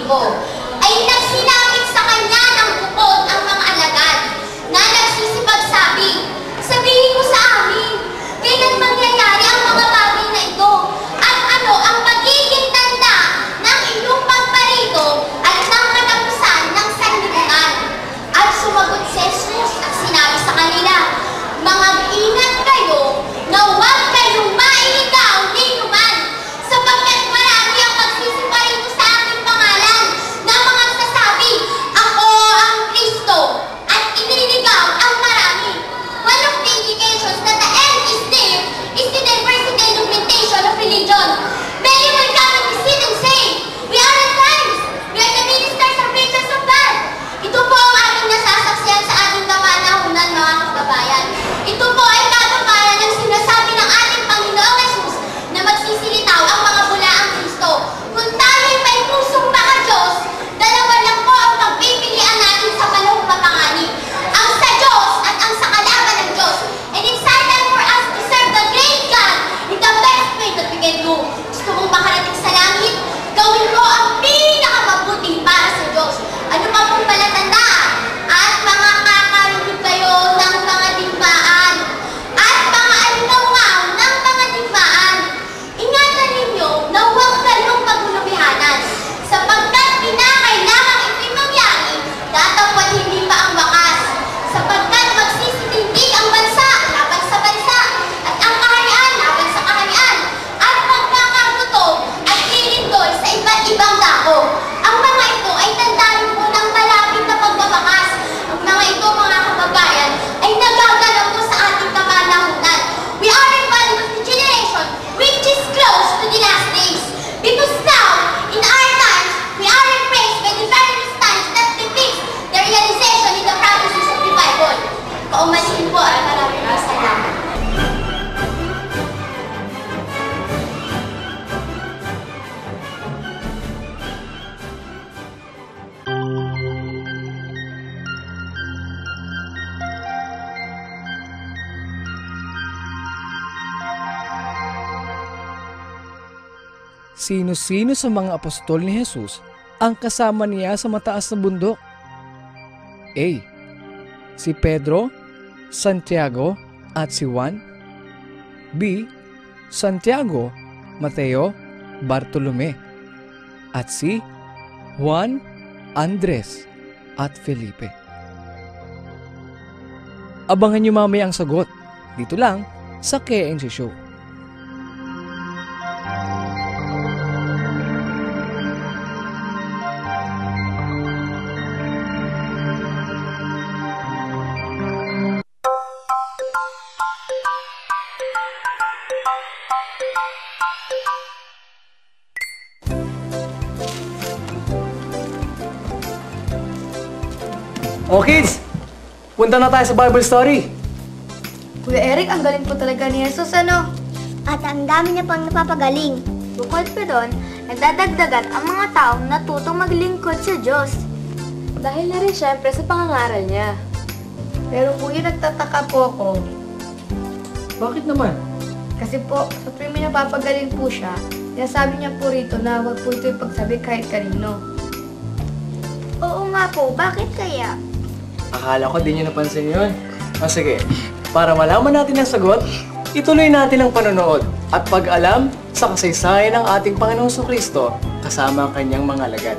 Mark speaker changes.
Speaker 1: Espiritu ay nagsinapit sa kanya ng bukod ang mga alagad na nagsisipagsabi, "Sabihin mo sa amin, kailan mangyayari ang mga bagay na ito? At ano ang magiging tanda ng iyong pagparito at ng katapusan ng sanlibutan?" At sumagot si Jesus at sinabi sa kanila, "Mag-ingat kayo na huwag kayong mailigaw ni numan, sapagkat marami ang magsisiparito sa aking pangalan na mga sasabi, 'Ako ang Kristo,' at iniligaw ang marami. One of the indications that the end is near is the diversity and augmentation of religion. Many will come and visit and say, 'We are at times, we are the ministers and preachers of God.'" Ito po ang ating nasasaksihan sa ating kapanahunan, mga kababayan. Ito po ay katuparan ng sinasabi ng ating Panginoong Hesus na magsisilitaw ang mga bulaang Kristo. Kung tayo'y may pusong baka Diyos, dalawa lang po ang pagpipilian natin sa panahong mapanganib: ang sa Diyos at ang sa kalaban ng Diyos. And it's time for us to serve the great God in the best way that we can do. Gusto mong makarating sa langit? Gawin mo ang pinakamabuti para sa Diyos. Ano pa pong palatandaan? At mga kakarinig kayo ng mga digmaan at mga alingaw ng mga digmaan. Ingatan ninyo na huwag kayong magulubihanan, sapagkat kinakailangan ito'y mangyari, datapwat hindi pa ang wakas, sapagkat magsisitindig ang bansa laban sa bansa, at ang kaharian laban sa kaharian, at magkakagutom at lilindol sa iba't ibang dako. Ang mga ito ay tandaan po ng malapit na pagbabakas. Ang mga ito, mga kababayan, ay nagaganap po sa ating kapanahunan. We are involved with the generation which is close to the last days. Because now, in our times, we are impressed by the various times that depicts the realization in the prophecies of the Bible. Paumanhin po at maraming salamat.
Speaker 2: Sino-sino sa mga apostol ni Jesus ang kasama niya sa mataas na bundok? A. Si Pedro, Santiago at si Juan. B. Santiago, Mateo, Bartolome. At C. Juan, Andres at Felipe. Abangan niyo mamaya ang sagot dito lang sa KNC Show.
Speaker 3: Oh kids, punta na tayo sa Bible story.
Speaker 4: Kuya Eric, ang galing po talaga ni Jesus, ano?
Speaker 5: At ang dami niya pang napapagaling.
Speaker 4: Bukod pa doon, nagdadagdagan ang mga taong natutong maglingkod sa Diyos. Dahil na rin syempre sa pangangaral niya. Pero kuya, nagtataka po ako.
Speaker 3: Bakit naman?
Speaker 4: Kasi po, sa tuwing may napapagaling po siya, sinasabi niya po rito na huwag po ito ipagsabi kahit kanino.
Speaker 5: Oo nga po, bakit kaya?
Speaker 3: Akala ko di nyo napansin yun. O sige, para malaman natin ang sagot, ituloy natin ang panonood at pag-alam sa kasaysayan ng ating Panginoong Kristo kasama ang kanyang mga alagad.